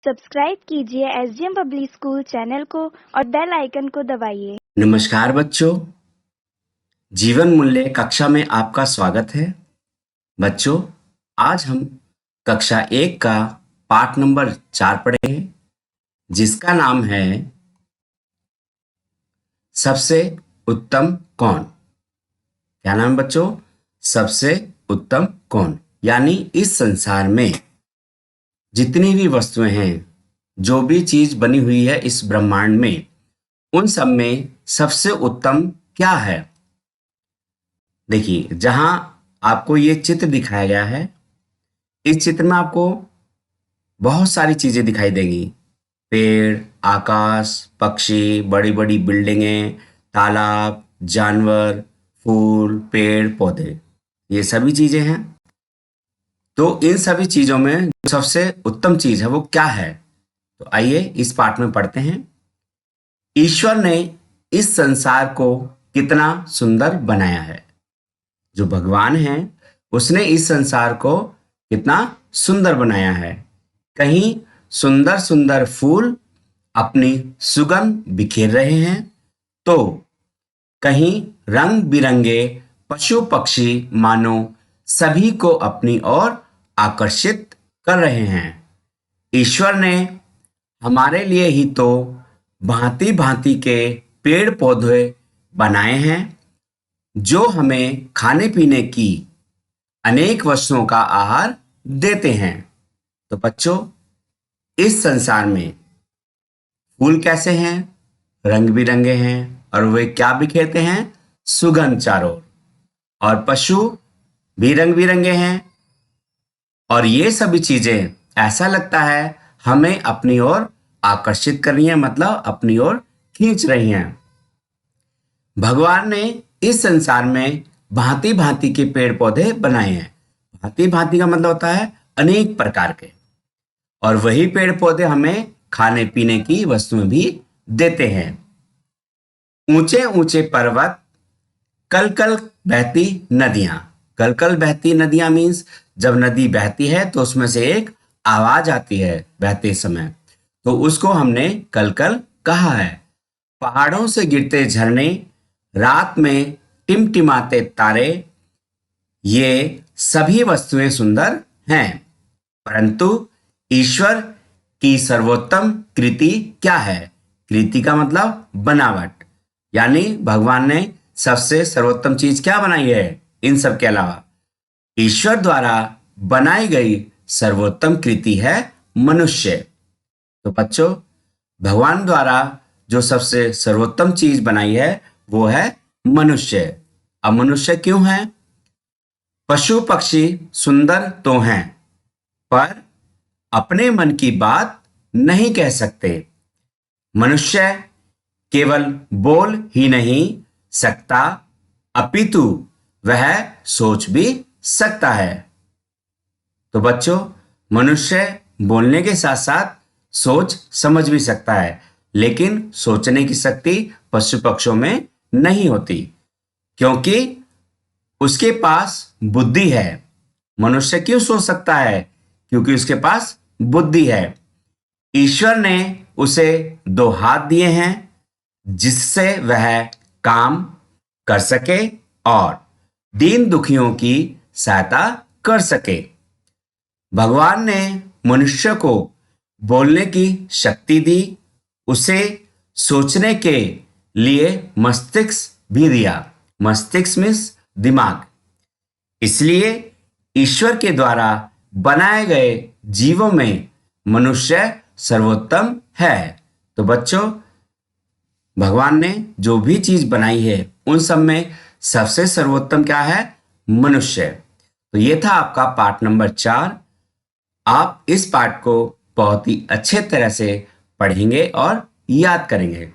Subscribe कीजिए SDM public school channel को और बेल आइकन को दबाइए। नमस्कार बच्चों, जीवन मूल्य कक्षा में आपका स्वागत है। बच्चों, आज हम कक्षा 1 का पाठ नंबर 4 पढ़े हैं, जिसका नाम है सबसे उत्तम कौन। क्या नाम बच्चों? सबसे उत्तम कौन। यानी इस संसार में जितनी भी वस्तुएं हैं, जो भी चीज बनी हुई है इस ब्रह्मांड में, उन सब में सबसे उत्तम क्या है। देखिए, जहां आपको ये चित्र दिखाया गया है, इस चित्र में आपको बहुत सारी चीजें दिखाई देंगी। पेड़, आकाश, पक्षी, बड़ी बड़ी बिल्डिंगें, तालाब, जानवर, फूल, पेड़ पौधे, ये सभी चीजें हैं। तो इन सभी चीजों में जो सबसे उत्तम चीज है वो क्या है? तो आइए इस पाठ में पढ़ते हैं। ईश्वर ने इस संसार को कितना सुंदर बनाया है। जो भगवान है, उसने इस संसार को कितना सुंदर बनाया है। कहीं सुंदर सुंदर फूल अपनी सुगंध बिखेर रहे हैं, तो कहीं रंग बिरंगे पशु पक्षी मानो सभी को अपनी ओर आकर्षित कर रहे हैं। ईश्वर ने हमारे लिए ही तो भांति भांति के पेड़ पौधे बनाए हैं, जो हमें खाने पीने की अनेक वस्तुओं का आहार देते हैं। तो बच्चों, इस संसार में फूल कैसे हैं? रंग बिरंगे हैं, और वे क्या बिखेरते हैं? सुगंध चारों ओर। और पशु भी रंग बिरंगे हैं, और ये सभी चीजें ऐसा लगता है हमें अपनी ओर आकर्षित कर रही हैं, मतलब अपनी ओर खींच रही हैं। भगवान ने इस संसार में भांति भांति के पेड़ पौधे बनाए हैं। भांति भांति का मतलब होता है अनेक प्रकार के, और वही पेड़ पौधे हमें खाने पीने की वस्तुएं भी देते हैं। ऊंचे ऊंचे पर्वत, कल कल बहती नदियां। कल कल बहती नदियां मीन्स जब नदी बहती है तो उसमें से एक आवाज आती है बहते समय, तो उसको हमने कल कल कहा है। पहाड़ों से गिरते झरने, रात में टिमटिमाते तारे, ये सभी वस्तुएं सुंदर हैं। परंतु ईश्वर की सर्वोत्तम कृति क्या है? कृति का मतलब बनावट, यानी भगवान ने सबसे सर्वोत्तम चीज क्या बनाई है इन सब के अलावा? ईश्वर द्वारा बनाई गई सर्वोत्तम कृति है मनुष्य। तो बच्चों, भगवान द्वारा जो सबसे सर्वोत्तम चीज बनाई है वो है मनुष्य। अब मनुष्य क्यों है? पशु पक्षी सुंदर तो हैं, पर अपने मन की बात नहीं कह सकते। मनुष्य केवल बोल ही नहीं सकता, अपितु वह सोच भी सकता है। तो बच्चों, मनुष्य बोलने के साथ साथ सोच समझ भी सकता है, लेकिन सोचने की शक्ति पशु पक्षियों में नहीं होती, क्योंकि उसके पास बुद्धि है। मनुष्य क्यों सोच सकता है? क्योंकि उसके पास बुद्धि है। ईश्वर ने उसे 2 हाथ दिए हैं, जिससे वह काम कर सके और दीन दुखियों की सहायता कर सके। भगवान ने मनुष्य को बोलने की शक्ति दी, उसे सोचने के लिए मस्तिष्क भी दिया। मस्तिष्क मीन्स दिमाग। इसलिए ईश्वर के द्वारा बनाए गए जीवों में मनुष्य सर्वोत्तम है। तो बच्चों, भगवान ने जो भी चीज बनाई है उन सब में सबसे सर्वोत्तम क्या है? मनुष्य। तो ये था आपका पाठ नंबर 4। आप इस पाठ को बहुत ही अच्छे तरह से पढ़ेंगे और याद करेंगे।